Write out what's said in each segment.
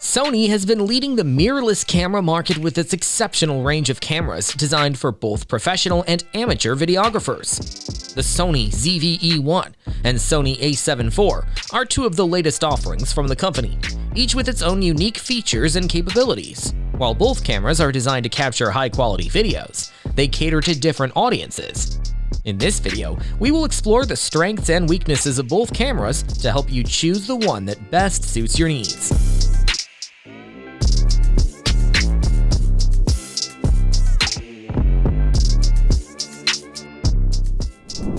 Sony has been leading the mirrorless camera market with its exceptional range of cameras designed for both professional and amateur videographers. The Sony ZV-E1 and Sony A74 are two of the latest offerings from the company, each with its own unique features and capabilities. While both cameras are designed to capture high-quality videos, they cater to different audiences. In this video, we will explore the strengths and weaknesses of both cameras to help you choose the one that best suits your needs.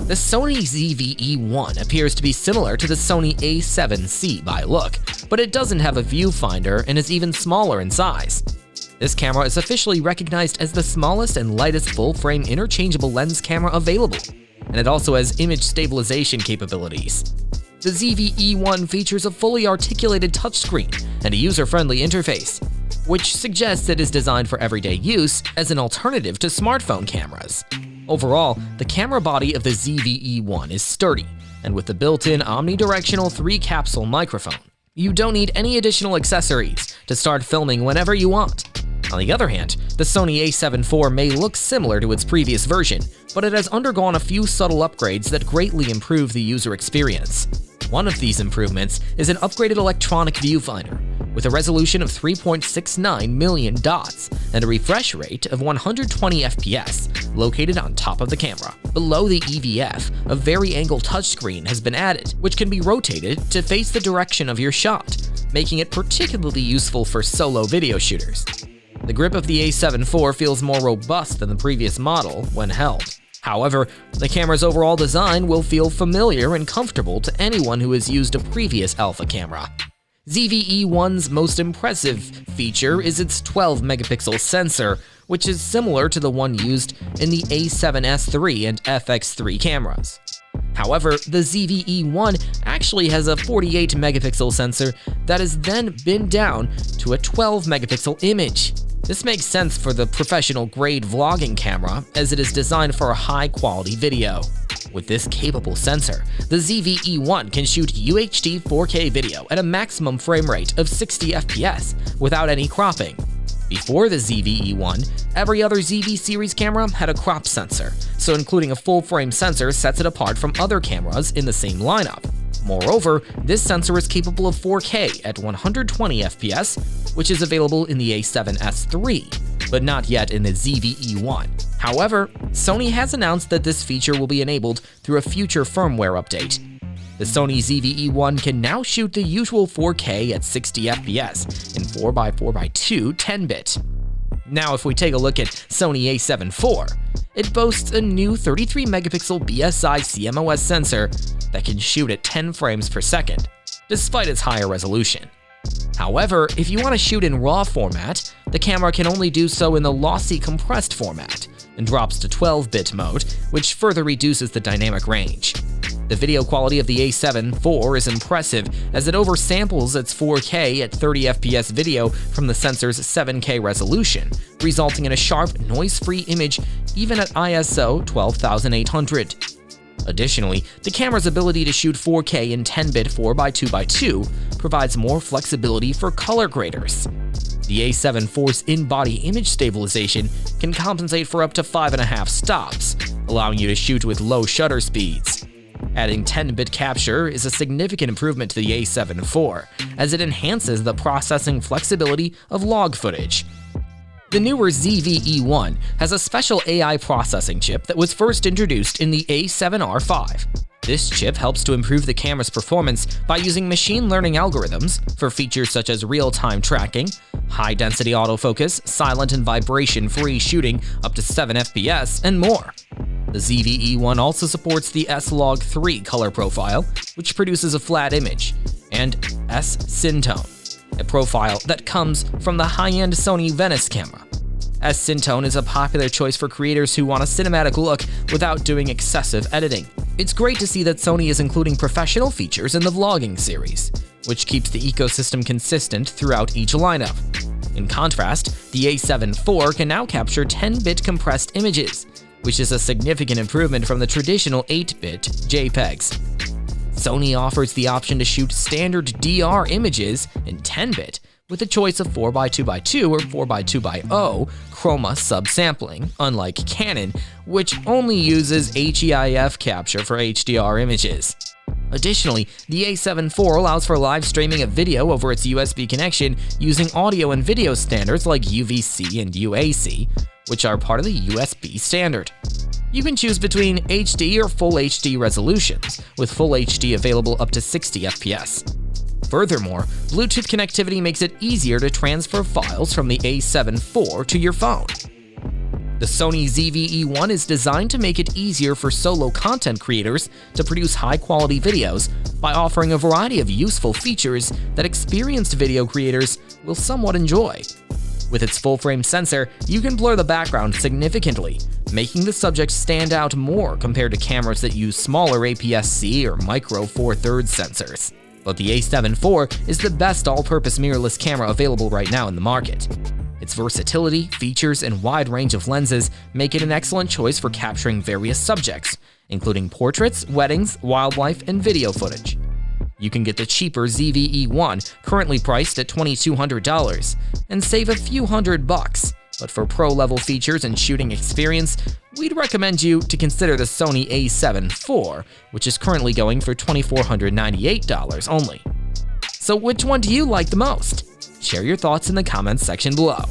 The Sony ZV-E1 appears to be similar to the Sony A7C by look, but it doesn't have a viewfinder and is even smaller in size. This camera is officially recognized as the smallest and lightest full-frame interchangeable lens camera available, and it also has image stabilization capabilities. The ZV-E1 features a fully articulated touchscreen and a user-friendly interface, which suggests it is designed for everyday use as an alternative to smartphone cameras. Overall, the camera body of the ZV-E1 is sturdy, and with the built-in omnidirectional 3-capsule microphone, you don't need any additional accessories to start filming whenever you want. On the other hand, the Sony A74 may look similar to its previous version, but it has undergone a few subtle upgrades that greatly improve the user experience. One of these improvements is an upgraded electronic viewfinder, with a resolution of 3.69 million dots and a refresh rate of 120 FPS located on top of the camera. Below the EVF, a vari-angle touchscreen has been added, which can be rotated to face the direction of your shot, making it particularly useful for solo video shooters. The grip of the A74 feels more robust than the previous model when held. However, the camera's overall design will feel familiar and comfortable to anyone who has used a previous alpha camera. ZV-E1's most impressive feature is its 12-megapixel sensor, which is similar to the one used in the A7S III and FX3 cameras. However, the ZV-E1 actually has a 48-megapixel sensor that has then binned down to a 12-megapixel image. This makes sense for the professional-grade vlogging camera, as it is designed for a high-quality video. With this capable sensor, the ZV-E1 can shoot UHD 4K video at a maximum frame rate of 60 FPS without any cropping. Before the ZV-E1, every other ZV series camera had a crop sensor, so including a full-frame sensor sets it apart from other cameras in the same lineup. Moreover, this sensor is capable of 4K at 120 FPS, which is available in the A7S III, but not yet in the ZV-E1. However, Sony has announced that this feature will be enabled through a future firmware update. The Sony ZV-E1 can now shoot the usual 4K at 60 FPS in 4x4x2 10-bit. Now if we take a look at Sony A74, it boasts a new 33-megapixel BSI CMOS sensor that can shoot at 10 frames per second, despite its higher resolution. However, if you want to shoot in RAW format, the camera can only do so in the lossy compressed format, and drops to 12-bit mode, which further reduces the dynamic range. The video quality of the A74 is impressive, as it oversamples its 4K at 30 FPS video from the sensor's 7K resolution, resulting in a sharp, noise-free image even at ISO 12800. Additionally, the camera's ability to shoot 4K in 10-bit 4x2x2 provides more flexibility for color graders. The A74's in-body image stabilization can compensate for up to 5.5 stops, allowing you to shoot with low shutter speeds. Adding 10-bit capture is a significant improvement to the A74, as it enhances the processing flexibility of log footage. The newer ZV-E1 has a special AI processing chip that was first introduced in the A7R5. This chip helps to improve the camera's performance by using machine learning algorithms for features such as real-time tracking, high-density autofocus, silent and vibration-free shooting up to 7 FPS, and more. The ZV-E1 also supports the S-Log3 color profile, which produces a flat image, and S-Syntone, a profile that comes from the high-end Sony Venice camera. S-Syntone is a popular choice for creators who want a cinematic look without doing excessive editing. It's great to see that Sony is including professional features in the vlogging series, which keeps the ecosystem consistent throughout each lineup. In contrast, the A74 can now capture 10-bit compressed images, which is a significant improvement from the traditional 8-bit JPEGs. Sony offers the option to shoot standard DR images in 10-bit with a choice of 4x2x2 or 4x2x0 chroma subsampling, unlike Canon, which only uses HEIF capture for HDR images. Additionally, the A74 allows for live streaming of video over its USB connection using audio and video standards like UVC and UAC, which are part of the USB standard. You can choose between HD or Full HD resolutions, with Full HD available up to 60 FPS. Furthermore, Bluetooth connectivity makes it easier to transfer files from the A74 to your phone. The Sony ZV-E1 is designed to make it easier for solo content creators to produce high-quality videos by offering a variety of useful features that experienced video creators will somewhat enjoy. With its full-frame sensor, you can blur the background significantly, making the subject stand out more compared to cameras that use smaller APS-C or micro Four Thirds sensors. But the A74 is the best all-purpose mirrorless camera available right now in the market. Its versatility, features, and wide range of lenses make it an excellent choice for capturing various subjects, including portraits, weddings, wildlife, and video footage. You can get the cheaper ZV-E1, currently priced at $2,200, and save a few $100. But for pro-level features and shooting experience, we'd recommend you to consider the Sony A74, which is currently going for $2,498 only. So which one do you like the most? Share your thoughts in the comments section below.